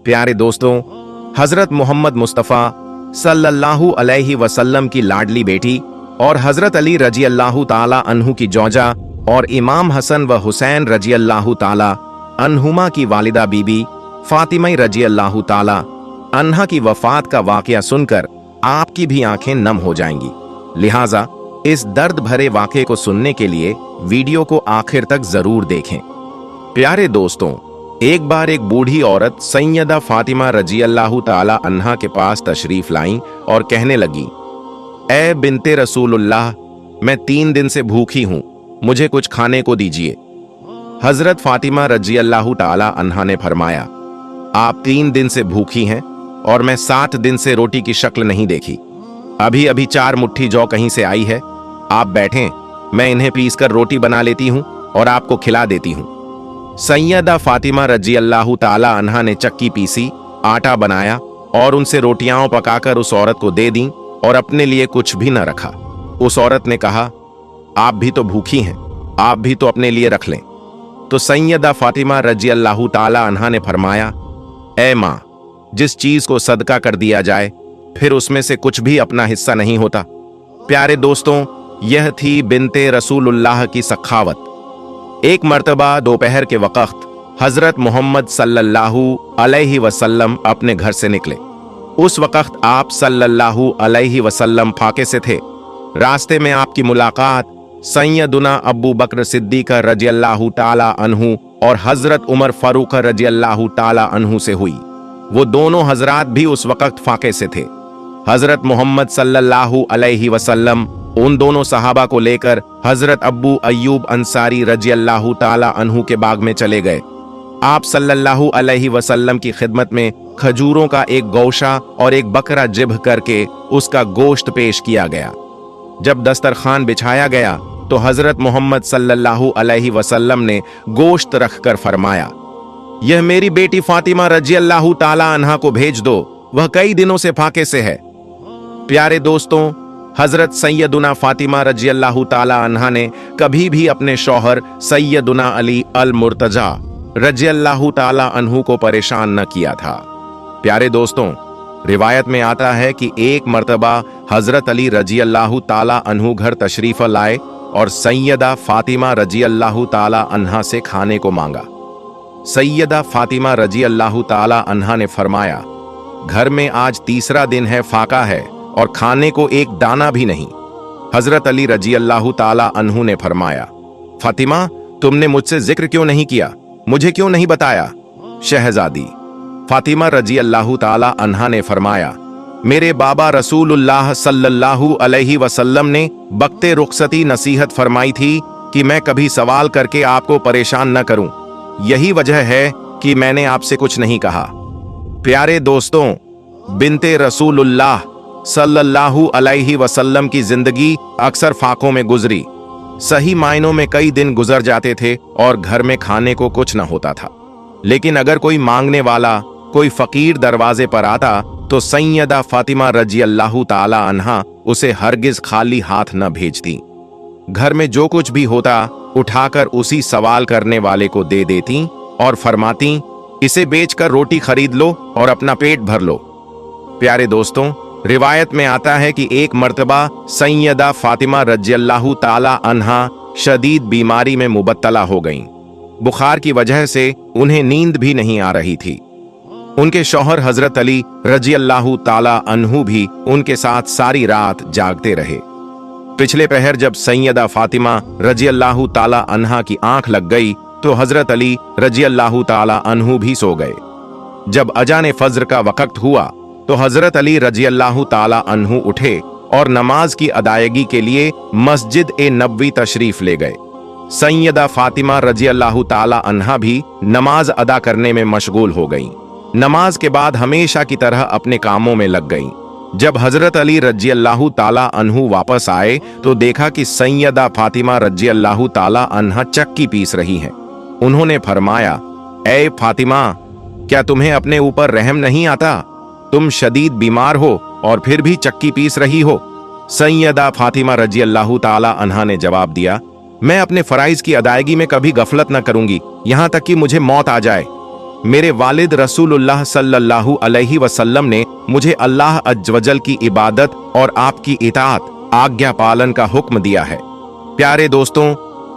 प्यारे दोस्तों, हजरत मोहम्मद मुस्तफ़ा सल्लल्लाहु अलैहि वसल्लम की लाडली बेटी और हजरत अली रजी अल्लाह ताला अन्हु की जौजा और इमाम हसन व हुसैन रजी अल्लाह ताला अन्हुमा की वालिदा बीबी फातिमा रजी अल्लाह ताला अन्हा की वफात का वाकया सुनकर आपकी भी आंखें नम हो जाएंगी। लिहाजा इस दर्द भरे वाकये को सुनने के लिए वीडियो को आखिर तक जरूर देखें। प्यारे दोस्तों, एक बार एक बूढ़ी औरत सैयदा फातिमा रजी अल्लाह ताला अन्हा के पास तशरीफ लाईं और कहने लगी, ए बिनते रसूलुल्लाह, मैं 3 दिन से भूखी हूं, मुझे कुछ खाने को दीजिए। हजरत फातिमा रजी अल्लाह ताला अन्हा ने फरमाया, आप 3 दिन से भूखी हैं और मैं 7 दिन से रोटी की शक्ल नहीं देखी। अभी अभी 4 मुट्ठी जौ कहीं से आई है, आप बैठें, मैं इन्हें पीसकर रोटी बना लेती हूं और आपको खिला देती हूं। सैयदा फातिमा रजी अल्लाह ताला अन्हा ने चक्की पीसी, आटा बनाया और उनसे रोटियां पकाकर उस औरत को दे दी और अपने लिए कुछ भी न रखा। उस औरत ने कहा, आप भी तो भूखी हैं, आप भी तो अपने लिए रख लें। तो सैयदा फातिमा रजी अल्लाह ताला अन्हा ने फरमाया, ए मां, जिस चीज को सदका कर दिया जाए फिर उसमें से कुछ भी अपना हिस्सा नहीं होता। प्यारे दोस्तों, यह थी बिनते रसूलुल्लाह की सखावत। एक मर्तबा दोपहर के वक्त हजरत मोहम्मद सल्लल्लाहु अलैहि वसल्लम अपने घर से निकले। उस वक्त आप सल्लल्लाहु अलैहि वसल्लम फाके से थे। रास्ते में आपकी मुलाकात सैयदुना अबू बकर सिद्दीक रजी अल्लाह ताला अन्हु और हजरत उमर फारूक रजी अल्लाह ताला अन्हु से हुई। वो दोनों हजरात भी उस वक्त फाके से थे। हजरत मोहम्मद सल्लल्लाहु अलैहि वसल्लम उन दोनों सहाबा को लेकर हजरत अब्बू अय्यूब अंसारी रजी अल्लाह ताला अन्हु के बाग में चले गए। आप सल्लल्लाहु अलैहि वसल्लम की खिदमत में खजूरों का एक गौशा और एक बकरा जिब्ह करके उसका गोश्त पेश किया गया। जब दस्तरखान बिछाया गया तो हजरत मोहम्मद सल्लल्लाहु अलैहि वसल्लम ने गोश्त रखकर फरमाया, यह मेरी बेटी फातिमा रजी अल्लाह ताला अन्हा को भेज दो, वह कई दिनों से फाके से है। प्यारे दोस्तों, हजरत सैयदुना फातिमा रजी अल्लाह ताला अन्हा ने कभी भी अपने शौहर सैयदुना अली अल मुर्तजा रजी अल्लाह ताला अन्हु को परेशान न किया था। प्यारे दोस्तों, रिवायत में आता है कि एक मर्तबा हजरत अली रजी अल्लाह ताला अन्हु घर तशरीफ लाए और सैयदा फातिमा रजी अल्लाह ताला अन्हा से खाने को मांगा। सैयदा फातिमा रजी अल्लाह ताला अन्हा ने फरमाया, घर में आज 3रा दिन है, फाका है और खाने को एक दाना भी नहीं। हजरत अली रजी अल्लाह ताला अन्हु ने फरमाया, फातिमा, तुमने मुझसे जिक्र क्यों नहीं किया, मुझे क्यों नहीं बताया? शहजादी फातिमा रजी अल्लाह ताला अन्हा ने फरमाया, मेरे बाबा रसूलुल्लाह सल्लल्लाहु अलैहि वसल्लम ने बक्ते रुखसती नसीहत फरमाई थी कि मैं कभी सवाल करके आपको परेशान न करूं, यही वजह है कि मैंने आपसे कुछ नहीं कहा। प्यारे दोस्तों, बिनते रसूलुल्लाह सल्लल्लाहु अलैहि वसल्लम की जिंदगी अक्सर फाकों में गुजरी। सही मायनों में कई दिन गुजर जाते थे और घर में खाने को कुछ न होता था। लेकिन अगर कोई मांगने वाला, कोई फकीर दरवाजे पर आता तो सैयदा फातिमा रजी अल्लाह ताला अन्हा उसे हरगिज खाली हाथ न भेजती। घर में जो कुछ भी होता उठाकर उसी सवाल करने वाले को दे देती और फरमाती, इसे बेचकर रोटी खरीद लो और अपना पेट भर लो। प्यारे दोस्तों, रिवायत में आता है कि एक मर्तबा सैयदा फातिमा रजी अल्लाह ताला अन्हा शदीद बीमारी में मुबत्तला हो गईं। बुखार की वजह से उन्हें नींद भी नहीं आ रही थी। उनके शौहर हजरत अली रजी अल्लाह ताला अन्हु भी उनके साथ सारी रात जागते रहे। पिछले पहर जब सैयदा फातिमा रजी अल्लाह ताला अन्हा की आंख लग गई तो हजरत अली रजी अल्लाह ताला अन्हु भी सो गए। जब अजान फज्र का वक्त हुआ तो हजरत अली रजी अल्लाह ताला अन्हु उठे और नमाज की अदायगी के लिए मस्जिद ए नबवी तशरीफ ले गए। सैयदा फातिमा रजी अल्लाह ताला अन्हा भी नमाज अदा करने में मशगूल हो गईं। नमाज के बाद हमेशा की तरह अपने कामों में लग गईं। जब हजरत अली रजी अल्लाह ताला अन्हु वापस आए तो देखा कि सैयदा फातिमा रजी अल्लाह ताला अन्हा चक्की पीस रही हैं। उन्होंने फरमाया, ए फातिमा, क्या तुम्हें अपने ऊपर रहम नहीं आता? तुम शदीद बीमार हो और फिर भी चक्की पीस रही हो। सैयदा फातिमा रजी अल्लाह ताला अन्हा ने जवाब दिया, मैं अपने फराइज की अदायगी में कभी गफलत न करूंगी, यहां तक कि मुझे मौत आ जाए। मेरे वालिद रसूलुल्लाह सल्लल्लाहु अलैहि वसल्लम ने मुझे अल्लाह अज़्ज़ वजल की इबादत और आपकी इताअत, आज्ञा पालन का हुक्म दिया है। प्यारे दोस्तों,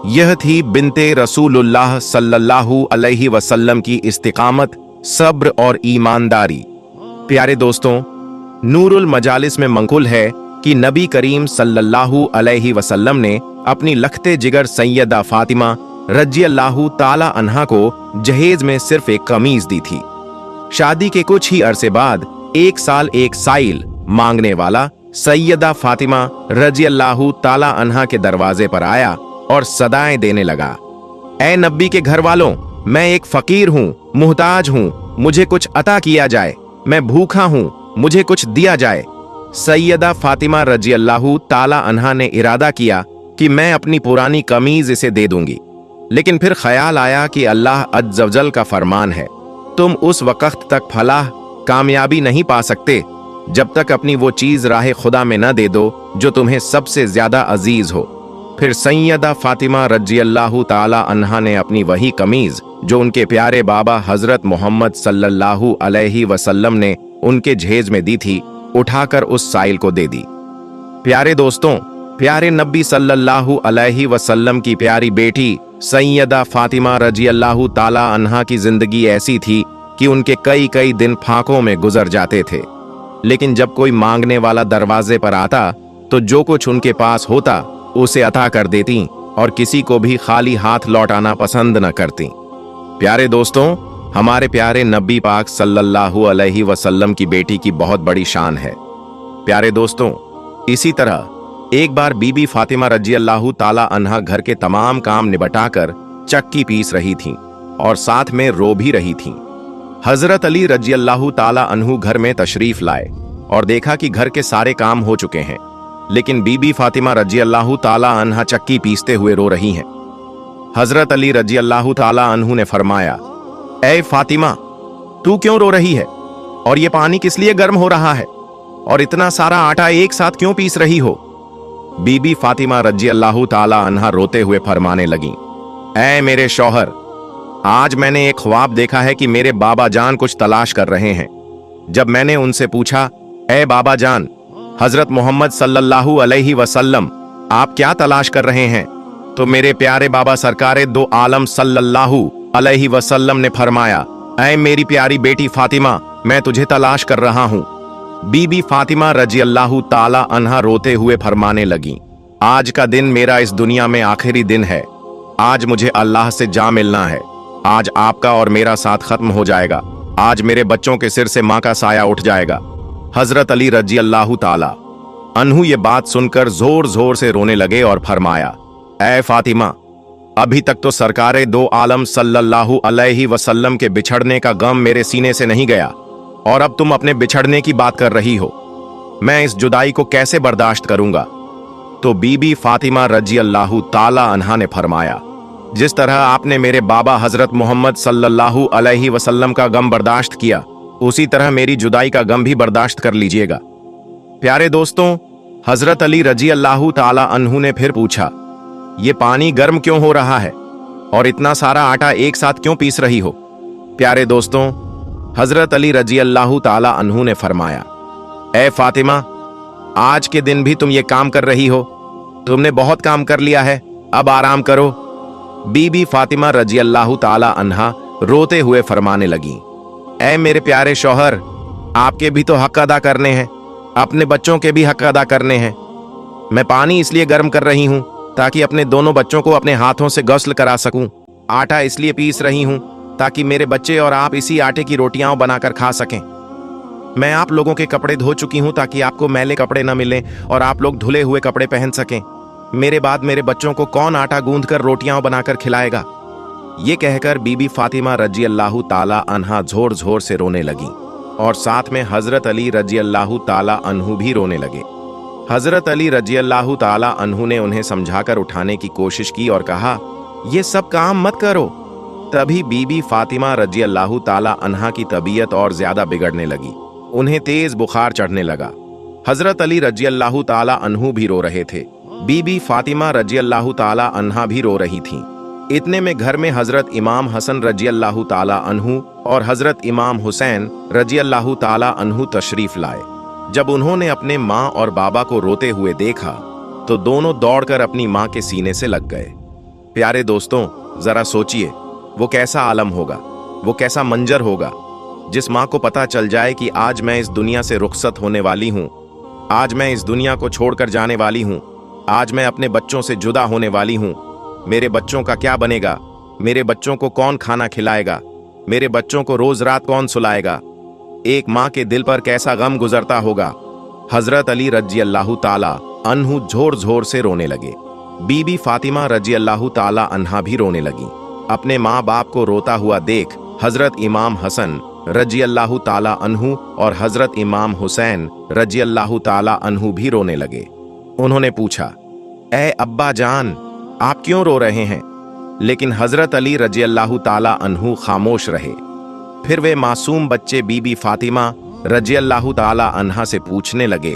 यह थी बिनते रसूलुल्लाह सल्लल्लाहु अलैहि वसल्लम की इस्तिकामत, सब्र और ईमानदारी। प्यारे दोस्तों, नूरुल मजालिस में मंकुल है कि नबी करीम सल्लल्लाहु अलैहि वसल्लम ने अपनी लखते जिगर सैयदा फातिमा रज़ियल्लाहु ताला अन्हा को जहेज में सिर्फ एक कमीज दी थी। शादी के कुछ ही अरसे बाद 1 साल 1 साइल मांगने वाला सैयदा फातिमा रज़ियल्लाहु ताला अन्हा के दरवाजे पर आया और सदाएं देने लगा, ऐ नबी के घर वालों, मैं एक फकीर हूं, मुहताज हूं, मुझे कुछ अता किया जाए, मैं भूखा हूं, मुझे कुछ दिया जाए। सैयदा फातिमा रज़ियल्लाहु ताला अन्हा ने इरादा किया कि मैं अपनी पुरानी कमीज इसे दे दूंगी, लेकिन फिर ख्याल आया कि अल्लाह अज़्ज़ वजल का फरमान है, तुम उस वक्त तक फलाह कामयाबी नहीं पा सकते जब तक अपनी वो चीज राह खुदा में न दे दो जो तुम्हें सबसे ज्यादा अजीज हो। फिर सैयदा फातिमा रज़ियल्लाहु ताला अन्हा ने अपनी वही कमीज जो उनके प्यारे बाबा हजरत मोहम्मद सल्लल्लाहु अलैहि वसल्लम ने उनके जहेज में दी थी, उठाकर उस साइल को दे दी। प्यारे दोस्तों, प्यारे नबी सल्लल्लाहु अलैहि वसल्लम की प्यारी बेटी सैयदा फातिमा रज़ियल्लाहु ताला अन्हा की जिंदगी ऐसी थी कि उनके कई कई दिन फाकों में गुजर जाते थे, लेकिन जब कोई मांगने वाला दरवाजे पर आता तो जो कुछ उनके पास होता उसे अता कर देती और किसी को भी खाली हाथ लौटाना पसंद न करती। प्यारे दोस्तों, हमारे प्यारे नबी पाक सल्लल्लाहु अलैहि वसल्लम की बेटी की बहुत बड़ी शान है। प्यारे दोस्तों, इसी तरह एक बार बीबी फातिमा रज़ियल्लाहु ताला अन्हा घर के तमाम काम निपटाकर चक्की पीस रही थीं और साथ में रो भी रही थीं। हजरत अली रज़ियल्लाहु ताला अन्हु घर में तशरीफ लाए और देखा कि घर के सारे काम हो चुके हैं, लेकिन बीबी फातिमा रज़ियल्लाहु ताला अन्हा चक्की पीसते हुए रो रही हैं। हजरत अली रज़ियल्लाहु ताला अन्हु ने फरमाया, ऐ फातिमा, तू क्यों रो रही है और ये पानी किस लिए गर्म हो रहा है और इतना सारा आटा एक साथ क्यों पीस रही हो? बीबी फातिमा रज़ियल्लाहु ताला अन्हा रोते हुए फरमाने लगी, ऐ मेरे शौहर, आज मैंने एक ख्वाब देखा है कि मेरे बाबा जान कुछ तलाश कर रहे हैं। जब मैंने उनसे पूछा, ऐ बाबा जान, हजरत मोहम्मद सल्लल्लाहु अलैहि वसल्लम आप क्या तलाश कर रहे हैं, तो मेरे प्यारे बाबा सरकारे दो आलम सल्लल्लाहु अलैहि वसल्लम ने फरमाया, ऐ मेरी प्यारी बेटी फातिमा, मैं तुझे तलाश कर रहा हूं। बीबी फातिमा रज़ियल्लाहु ताला अन्हा रोते हुए फरमाने लगी, आज का दिन मेरा इस दुनिया में आखिरी दिन है, आज मुझे अल्लाह से जा मिलना है, आज आपका और मेरा साथ खत्म हो जाएगा, आज मेरे बच्चों के सिर से माँ का साया उठ जाएगा। हजरत अली रज़ियल्लाहु ताला अन्हु ये बात सुनकर जोर जोर से रोने लगे और फरमाया, ऐ फातिमा, अभी तक तो सरकारे दो आलम सल्लल्लाहु अलैहि वसल्लम के बिछड़ने का गम मेरे सीने से नहीं गया और अब तुम अपने बिछड़ने की बात कर रही हो, मैं इस जुदाई को कैसे बर्दाश्त करूंगा? तो बीबी फातिमा रज़ियल्लाहु ताला अन्हा ने फरमाया, जिस तरह आपने मेरे बाबा हजरत मोहम्मद सल्लल्लाहु अलैहि वसल्लम का गम बर्दाश्त किया, उसी तरह मेरी जुदाई का गम भी बर्दाश्त कर लीजिएगा। प्यारे दोस्तों, हजरत अली रज़ियल्लाहु ताला अन्हु ने फिर पूछा, ये पानी गर्म क्यों हो रहा है और इतना सारा आटा एक साथ क्यों पीस रही हो? प्यारे दोस्तों, हजरत अली रज़ियल्लाहु ताला अन्हु ने फरमाया, ऐ फातिमा, आज के दिन भी तुम ये काम कर रही हो, तुमने बहुत काम कर लिया है, अब आराम करो। बीबी फातिमा रज़ियल्लाहु ताला अन्हा रोते हुए फरमाने लगी, ऐ मेरे प्यारे शौहर, आपके भी तो हक अदा करने हैं, अपने बच्चों के भी हक अदा करने हैं। मैं पानी इसलिए गर्म कर रही हूं ताकि अपने दोनों बच्चों को अपने हाथों से गस्ल करा सकूं, आटा इसलिए पीस रही हूं ताकि मेरे बच्चे और आप इसी आटे की रोटियां बनाकर खा सकें। मैं आप लोगों के कपड़े धो चुकी हूं ताकि आपको मैले कपड़े न मिलें और आप लोग धुले हुए कपड़े पहन सकें। मेरे बाद मेरे बच्चों को कौन आटा गूंथ कर रोटियां बनाकर खिलाएगा? ये कहकर बीबी फातिमा रज़ियल्लाहु ताला अन्हा जोर जोर से रोने लगी और साथ में हजरत अली रज़ियल्लाहु ताला अन्हु भी रोने लगे। हजरत अली रज़ियल्लाहु ताला अन्हु ने उन्हें समझाकर उठाने की कोशिश की और कहा, ये सब काम मत करो। तभी बीबी फातिमा रज़ियल्लाहु ताला अन्हा की तबीयत और ज्यादा बिगड़ने लगी, उन्हें तेज बुखार चढ़ने लगा। हजरत अली रज़ियल्लाहु ताला अन्हु भी रो रहे थे, बीबी फातिमा रज़ियल्लाहु ताला अन्हा भी रो रही थीं। इतने में घर में हजरत इमाम हसन रज़ियल्लाहु ताला अन्हु और हजरत इमाम हुसैन रजी अल्लाह ताला अन्हु तशरीफ लाए। जब उन्होंने अपने माँ और बाबा को रोते हुए देखा तो दोनों दौड़कर अपनी माँ के सीने से लग गए। प्यारे दोस्तों, जरा सोचिए, वो कैसा आलम होगा, वो कैसा मंजर होगा जिस माँ को पता चल जाए कि आज मैं इस दुनिया से रुखसत होने वाली हूँ, आज मैं इस दुनिया को छोड़कर जाने वाली हूँ, आज मैं अपने बच्चों से जुदा होने वाली हूँ। मेरे बच्चों का क्या बनेगा? मेरे बच्चों को कौन खाना खिलाएगा? मेरे बच्चों को रोज रात कौन सुलाएगा? एक माँ के दिल पर कैसा गम गुजरता होगा। हजरत अली रजी अल्लाह ताला अन्हु जोर जोर से रोने लगे। बीबी फातिमा रजी अल्लाह ताला अन्हा भी रोने लगी। अपने माँ बाप को रोता हुआ देख हजरत इमाम हसन रजी अल्लाह ताला अन्हु और हजरत इमाम हुसैन रजी अल्लाह ताला अन्हु भी रोने लगे। उन्होंने पूछा, ए अब्बा जान, आप क्यों रो रहे हैं? लेकिन हजरत अली रजी अल्लाह ताला अन्हु खामोश रहे। फिर वे मासूम बच्चे बीबी फातिमा रजी अल्लाह ताला अन्हा से पूछने लगे,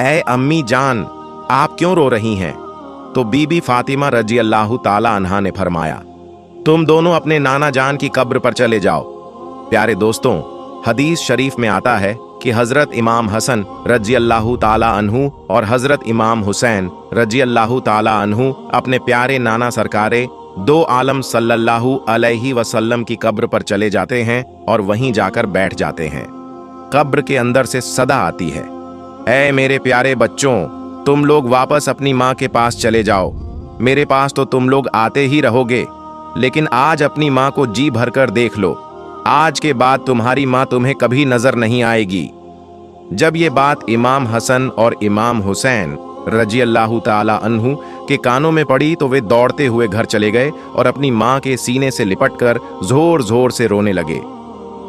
ए अम्मी जान, आप क्यों रो रही हैं? तो बीबी फातिमा रजी अल्लाह ताला अन्हा ने फरमाया, तुम दोनों अपने नाना जान की कब्र पर चले जाओ। प्यारे दोस्तों, हदीस शरीफ में आता है कि हजरत इमाम हसन रजी अल्लाह ताला अन्हु और हजरत इमाम हुसैन रजी अल्लाह ताला अन्हु अपने प्यारे नाना सरकारे दो आलम सल्लल्लाहु अलैहि वसल्लम की कब्र पर चले जाते हैं और वहीं जाकर बैठ जाते हैं। कब्र के अंदर से सदा आती है, ऐ मेरे प्यारे बच्चों, तुम लोग वापस अपनी माँ के पास चले जाओ। मेरे पास तो तुम लोग आते ही रहोगे, लेकिन आज अपनी माँ को जी भरकर देख लो। आज के बाद तुम्हारी माँ तुम्हें कभी नजर नहीं आएगी। जब ये बात इमाम हसन और इमाम हुसैन रजी अल्लाह ताला अन्हु के कानों में पड़ी तो वे दौड़ते हुए घर चले गए और अपनी माँ के सीने से लिपटकर जोर जोर से रोने लगे।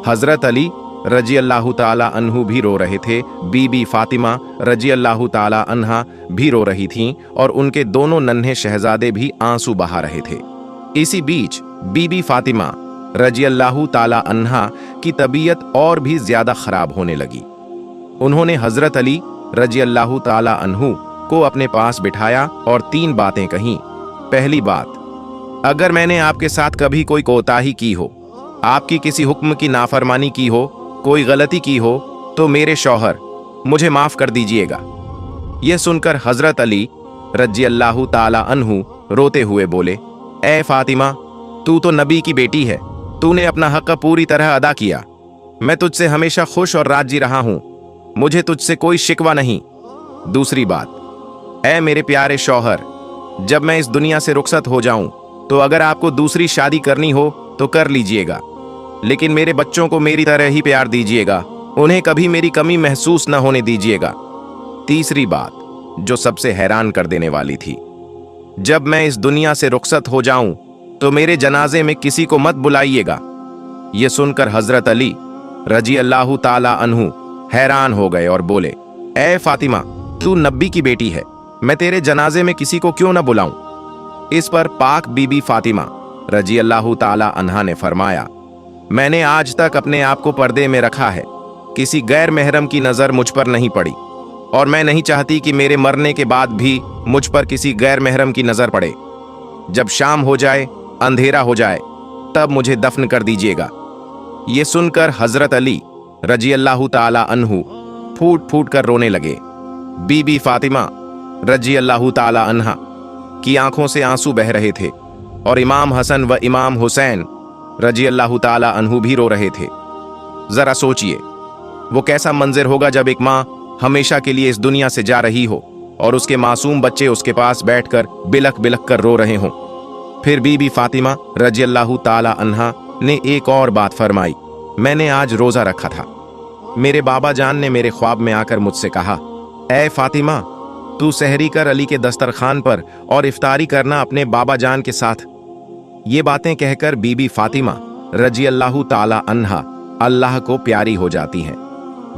हजरत अली रजी अल्लाह ताला अन्हु भी रो रहे थे। बीबी फातिमा रजी अल्लाह ताला अन्हा भी रो रही थीं और उनके दोनों नन्हे शहजादे भी आंसू बहा रहे थे। इसी बीच बीबी फातिमा रजी अल्लाह ताला अन्हा की तबीयत और भी ज्यादा खराब होने लगी। उन्होंने हजरत अली रजी अल्लाह ताला अन्हु को अपने पास बिठाया और तीन बातें कहीं। पहली बात, अगर मैंने आपके साथ कभी कोई कोताही की हो, आपकी किसी हुक्म की नाफरमानी की हो, कोई गलती की हो, तो मेरे शौहर मुझे माफ कर दीजिएगा। यह सुनकर हजरत अली रजी अल्लाह ताला अन्हु रोते हुए बोले, ए फातिमा, तू तो नबी की बेटी है, तूने अपना हक पूरी तरह अदा किया। मैं तुझसे हमेशा खुश और राजी रहा हूं, मुझे तुझसे कोई शिकवा नहीं। दूसरी बात, ऐ मेरे प्यारे शौहर, जब मैं इस दुनिया से रुखसत हो जाऊं तो अगर आपको दूसरी शादी करनी हो तो कर लीजिएगा, लेकिन मेरे बच्चों को मेरी तरह ही प्यार दीजिएगा, उन्हें कभी मेरी कमी महसूस न होने दीजिएगा। तीसरी बात, जो सबसे हैरान कर देने वाली थी, जब मैं इस दुनिया से रुखसत हो जाऊं तो मेरे जनाजे में किसी को मत बुलाइएगा। यह सुनकर हजरत अली रजी अल्लाह ताला अन्हु हैरान हो गए और बोले, ए फातिमा, तू नबी की बेटी है, मैं तेरे जनाजे में किसी को क्यों न बुलाऊं? इस पर पाक बीबी फातिमा रजी अल्लाह ताला अन्हा ने फरमाया, मैंने आज तक अपने आप को पर्दे में रखा है, किसी गैर महरम की नजर मुझ पर नहीं पड़ी और मैं नहीं चाहती कि मेरे मरने के बाद भी मुझ पर किसी गैर महरम की नजर पड़े। जब शाम हो जाए, अंधेरा हो जाए, तब मुझे दफन कर दीजिएगा। ये सुनकर हजरत अली रजी अल्लाह ताला अन्हु फूट फूट कर रोने लगे। बीबी फातिमा रजी अल्लाह ताला अन्हा की आंखों से आंसू बह रहे थे और इमाम हसन व इमाम हुसैन रजी अल्लाह ताला अन्हु भी रो रहे थे। जरा सोचिए, वो कैसा मंजर होगा जब एक माँ हमेशा के लिए इस दुनिया से जा रही हो और उसके मासूम बच्चे उसके पास बैठकर बिलख बिलख कर रो रहे हों। फिर बीबी फातिमा रजी अल्लाह ताला अन्हा ने एक और बात फरमाई, मैंने आज रोजा रखा था। मेरे बाबा जान ने मेरे ख्वाब में आकर मुझसे कहा, ए फातिमा, तू सहरी कर अली के दस्तरखान पर और इफ्तारी करना अपने बाबा जान के साथ। ये बातें कहकर बीबी फातिमा रजी अल्लाह ताला अन्हा अल्लाह को प्यारी हो जाती हैं।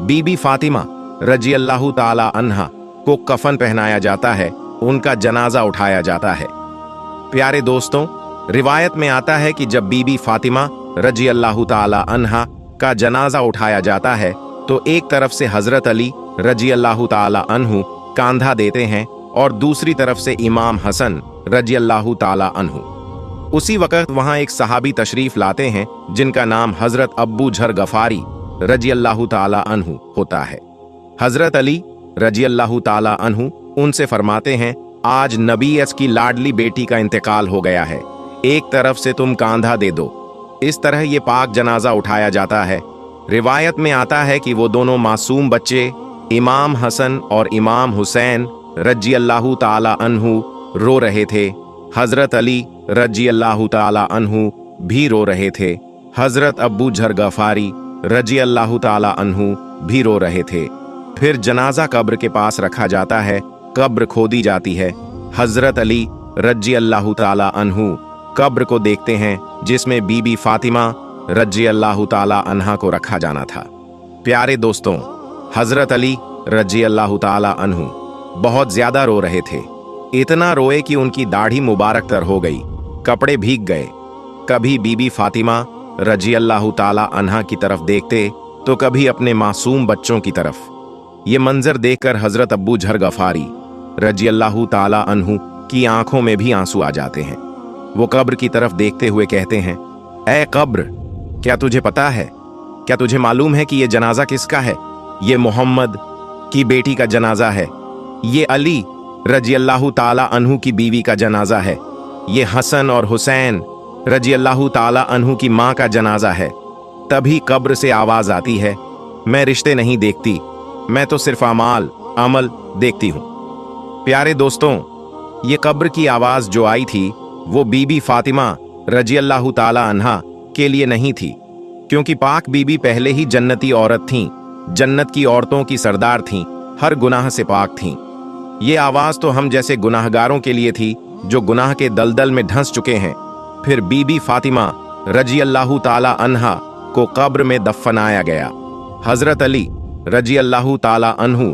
बीबी फातिमा रजी अल्लाह ताला अन्हा को कफन पहनाया जाता है, उनका जनाजा उठाया जाता है। प्यारे दोस्तों, रिवायत में आता है कि जब बीबी फातिमा रजी अल्लाह ताला अन्हा का जनाजा उठाया जाता है तो एक तरफ से हजरत अली रजी अल्लाह ताला अन्हु कांधा देते हैं और दूसरी तरफ से इमाम हसन रजी अल्लाह ताला अन्हु। उसी वक्त वहां एक सहाबी तशरीफ लाते हैं जिनका नाम हजरत अब्बू झर गफारी रजी अल्लाह ताला अन्हु होता है। हजरत अली रजी अल्लाह ताला अन्हु उनसे फरमाते हैं, आज नबी की लाडली बेटी का इंतकाल हो गया है, एक तरफ से तुम कांधा दे दो। इस तरह ये पाक जनाजा उठाया जाता है। रिवायत में आता है कि वो दोनों मासूम बच्चे इमाम हसन और इमाम हुसैन रजी अल्लाह ताला अन्हु रो रहे थे। हजरत अली रजी अल्लाह ताला अन्हु भी रो रहे थे। हजरत अब्बू झर गफारी रजी अल्लाह ताला अन्हु भी रो रहे थे। फिर जनाजा कब्र के पास रखा जाता है, कब्र खोदी जाती है। हजरत अली रजी अल्लाह ताला अन्हु कब्र को देखते हैं जिसमें बीबी फातिमा रजी अल्लाह ताला अन्हा को रखा जाना था। प्यारे दोस्तों, हजरत अली रजी अल्लाह ताला अन्हु बहुत ज्यादा रो रहे थे। इतना रोए कि उनकी दाढ़ी मुबारक तर हो गई, कपड़े भीग गए। कभी बीबी फातिमा रजी अल्लाह ताला अन्हा की तरफ देखते तो कभी अपने मासूम बच्चों की तरफ। ये मंजर देखकर हजरत अब्बू झर गफारी रजी अल्लाह ताला अन्हु की आंखों में भी आंसू आ जाते हैं। वो कब्र की तरफ देखते हुए कहते हैं, ऐ कब्र, क्या तुझे पता है, क्या तुझे मालूम है कि ये जनाजा किसका है? ये मोहम्मद की बेटी का जनाजा है। ये अली रजी अल्लाह ताला अन्हु की बीवी का जनाजा है। ये हसन और हुसैन रजी अल्लाह ताला अन्हु की माँ का जनाजा है। तभी कब्र से आवाज आती है, मैं रिश्ते नहीं देखती, मैं तो सिर्फ अमल देखती हूँ। प्यारे दोस्तों, ये कब्र की आवाज जो आई थी वो बीबी फातिमा रजी अल्लाह ताला अन्हा के लिए नहीं थी, क्योंकि पाक बीबी पहले ही जन्नती औरत थीं, जन्नत की औरतों की सरदार थीं, हर गुनाह से पाक थीं। ये आवाज तो हम जैसे गुनाहगारों के लिए थी जो गुनाह के दलदल में धंस चुके हैं। फिर बीबी फातिमा रजी अल्लाह ताला अन्हा को कब्र में दफनाया गया। हजरत अली रजी अल्लाह ताला अन्हु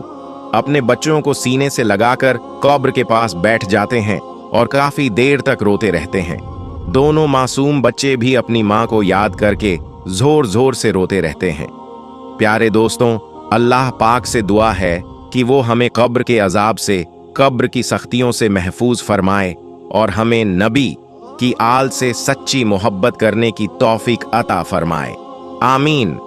अपने बच्चों को सीने से लगाकर कब्र के पास बैठ जाते हैं और काफी देर तक रोते रहते हैं। दोनों मासूम बच्चे भी अपनी माँ को याद करके जोर जोर से रोते रहते हैं। प्यारे दोस्तों, अल्लाह पाक से दुआ है कि वो हमें कब्र के अजाब से, कब्र की सख्तियों से महफूज फरमाए और हमें नबी की आल से सच्ची मोहब्बत करने की तौफीक अता फरमाए। आमीन।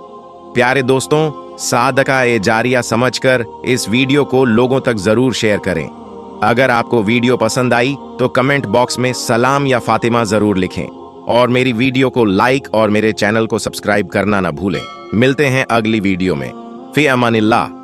प्यारे दोस्तों, सादका ए जारिया समझकर इस वीडियो को लोगों तक जरूर शेयर करें। अगर आपको वीडियो पसंद आई तो कमेंट बॉक्स में सलाम या फातिमा जरूर लिखें और मेरी वीडियो को लाइक और मेरे चैनल को सब्सक्राइब करना ना भूलें। मिलते हैं अगली वीडियो में। फी अमानिल्लाह।